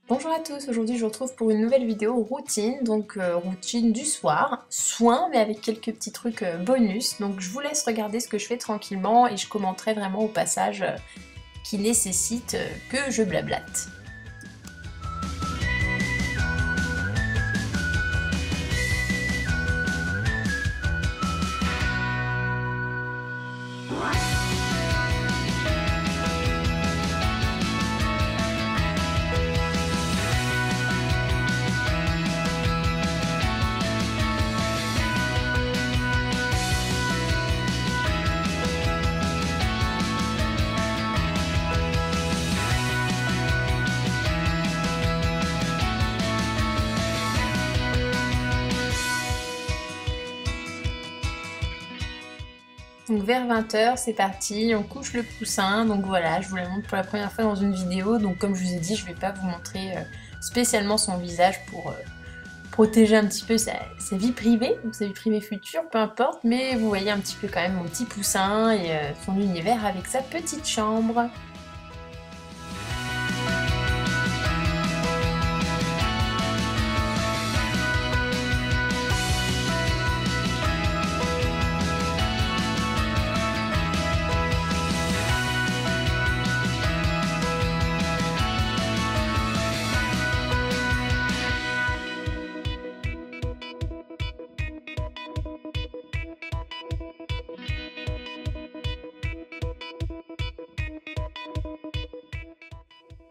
Bonjour à tous, aujourd'hui je vous retrouve pour une nouvelle vidéo routine, donc routine du soir, soin mais avec quelques petits trucs bonus, donc je vous laisse regarder ce que je fais tranquillement et je commenterai vraiment au passage qui nécessite que je blablate. Donc vers 20h c'est parti, on couche le poussin, donc voilà, je vous la montre pour la première fois dans une vidéo, donc comme je vous ai dit, je vais pas vous montrer spécialement son visage pour protéger un petit peu sa vie privée, donc sa vie privée future, peu importe, mais vous voyez un petit peu quand même mon petit poussin et son univers avec sa petite chambre.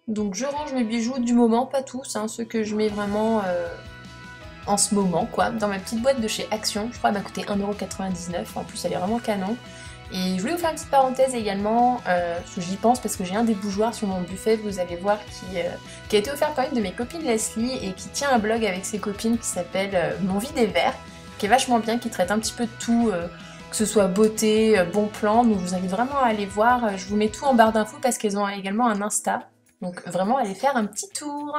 Donc je range mes bijoux du moment, pas tous, hein, ceux que je mets vraiment en ce moment, quoi, dans ma petite boîte de chez Action. Je crois qu'elle m'a coûté 1,99 €, en plus elle est vraiment canon. Et je voulais vous faire une petite parenthèse également, parce que j'y pense parce que j'ai un des bougeoirs sur mon buffet, vous allez voir, qui a été offert par une de mes copines Leslie et qui tient un blog avec ses copines qui s'appelle Mon Vie des Verts, qui est vachement bien, qui traite un petit peu de tout, que ce soit beauté, bon plan, donc je vous invite vraiment à aller voir. Je vous mets tout en barre d'infos parce qu'elles ont également un Insta. Donc vraiment allez faire un petit tour.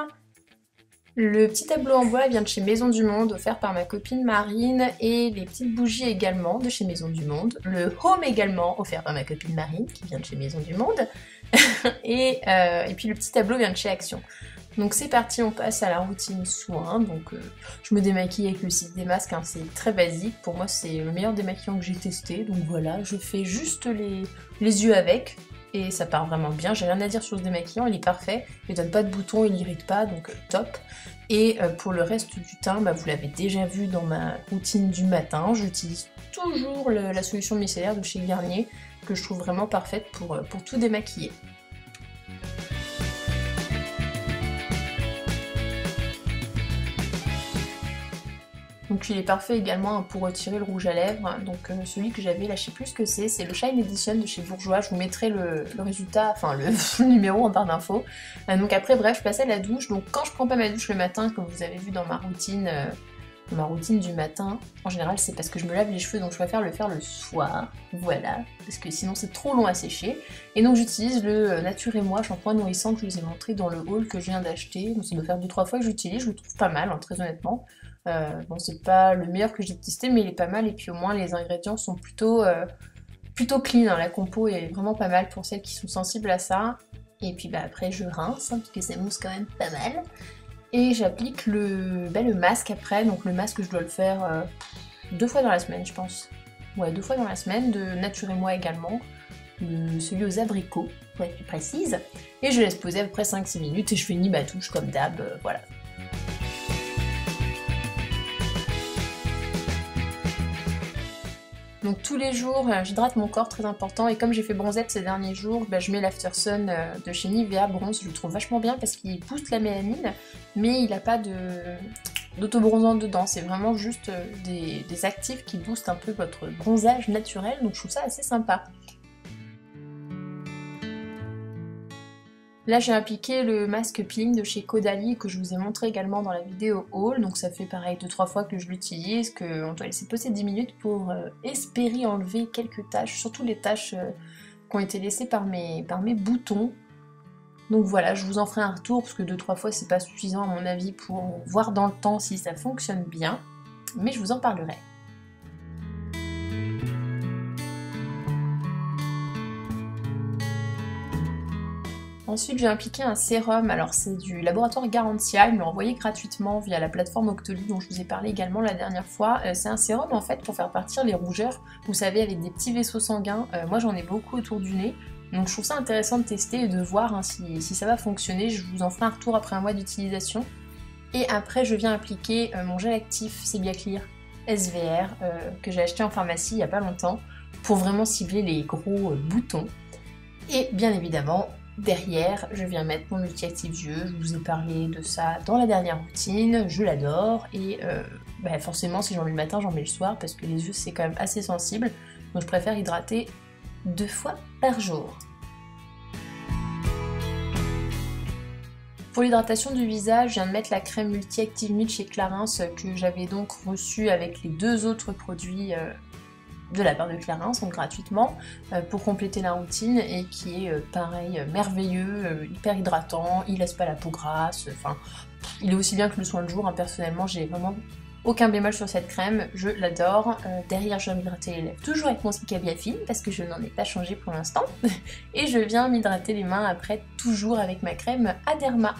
Le petit tableau en bois vient de chez Maison du Monde, offert par ma copine Marine, et les petites bougies également de chez Maison du Monde. Le home également, offert par ma copine Marine, qui vient de chez Maison du Monde. et puis le petit tableau vient de chez Action. Donc c'est parti, on passe à la routine soin. Donc je me démaquille avec le site des masques, hein, c'est très basique. Pour moi c'est le meilleur démaquillant que j'ai testé. Donc voilà, je fais juste les yeux avec. Et ça part vraiment bien, j'ai rien à dire sur ce démaquillant, il est parfait, il donne pas de boutons, il n'irrite pas, donc top. Et pour le reste du teint, vous l'avez déjà vu dans ma routine du matin, j'utilise toujours la solution micellaire de chez Garnier, que je trouve vraiment parfaite pour tout démaquiller. Donc il est parfait également pour retirer le rouge à lèvres, donc celui que j'avais là, je sais plus ce que c'est le Shine Edition de chez Bourjois, je vous mettrai le résultat, enfin le numéro en barre d'infos. Donc après bref, je passe à la douche, donc quand je prends pas ma douche le matin, comme vous avez vu dans ma routine du matin, en général c'est parce que je me lave les cheveux, donc je préfère le faire le soir, voilà, parce que sinon c'est trop long à sécher. Et donc j'utilise le Nature et Moi shampoing nourrissant que je vous ai montré dans le haul que je viens d'acheter, donc ça doit faire 2-3 fois que j'utilise, je le trouve pas mal, hein, très honnêtement. Bon, c'est pas le meilleur que j'ai testé, mais il est pas mal, et puis au moins les ingrédients sont plutôt clean, hein. La compo est vraiment pas mal pour celles qui sont sensibles à ça. Et puis après je rince, hein, parce que ça mousse quand même pas mal. Et j'applique le masque après, donc le masque je dois le faire 2 fois dans la semaine je pense. Ouais, 2 fois dans la semaine, de Nature et Moi également, celui aux abricots, pour être plus précise. Et je laisse poser à peu près 5-6 minutes et je finis ma touche comme d'hab, voilà. Donc tous les jours, j'hydrate mon corps, très important, et comme j'ai fait bronzette ces derniers jours, je mets l'After Sun de chez Nivea Bronze, je le trouve vachement bien parce qu'il booste la mélanine, mais il n'a pas d'autobronzant dedans, c'est vraiment juste des actifs qui boostent un peu votre bronzage naturel, donc je trouve ça assez sympa. Là j'ai appliqué le masque peeling de chez Caudalie que je vous ai montré également dans la vidéo haul, donc ça fait pareil 2-3 fois que je l'utilise, qu'on doit laisser poser 10 minutes pour espérer enlever quelques taches, surtout les taches qui ont été laissées par mes boutons. Donc voilà, je vous en ferai un retour parce que 2-3 fois c'est pas suffisant à mon avis pour voir dans le temps si ça fonctionne bien, mais je vous en parlerai. Ensuite, j'ai appliqué un sérum, alors c'est du laboratoire Garantia, ils me l'ont envoyé gratuitement via la plateforme Octoly dont je vous ai parlé également la dernière fois. C'est un sérum en fait pour faire partir les rougeurs, vous savez, avec des petits vaisseaux sanguins. Moi j'en ai beaucoup autour du nez, donc je trouve ça intéressant de tester et de voir hein, si ça va fonctionner. Je vous en ferai un retour après un mois d'utilisation. Et après, je viens appliquer mon gel actif Sebiaclear SVR que j'ai acheté en pharmacie il n'y a pas longtemps pour vraiment cibler les gros boutons. Et bien évidemment, derrière, je viens mettre mon multi-actif yeux. Je vous ai parlé de ça dans la dernière routine, je l'adore. Et forcément, si j'en mets le matin, j'en mets le soir parce que les yeux, c'est quand même assez sensible. Donc je préfère hydrater 2 fois par jour. Pour l'hydratation du visage, je viens de mettre la crème multi-active nude chez Clarins que j'avais donc reçue avec les 2 autres produits de la part de Clarins, donc gratuitement, pour compléter la routine et qui est pareil, merveilleux, hyper hydratant, il laisse pas la peau grasse, enfin, il est aussi bien que le soin de jour, hein. Personnellement j'ai vraiment aucun bémol sur cette crème, je l'adore. Derrière je viens m'hydrater les lèvres, toujours avec mon Cicabiafine, parce que je n'en ai pas changé pour l'instant, et je viens m'hydrater les mains après, toujours avec ma crème Aderma.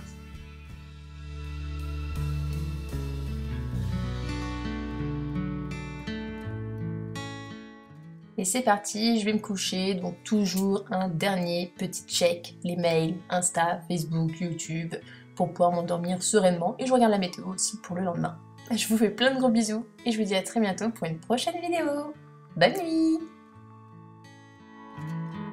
Et c'est parti, je vais me coucher, donc toujours un dernier petit check, les mails, Insta, Facebook, YouTube, pour pouvoir m'endormir sereinement, et je regarde la météo aussi pour le lendemain. Je vous fais plein de gros bisous, et je vous dis à très bientôt pour une prochaine vidéo. Bonne nuit!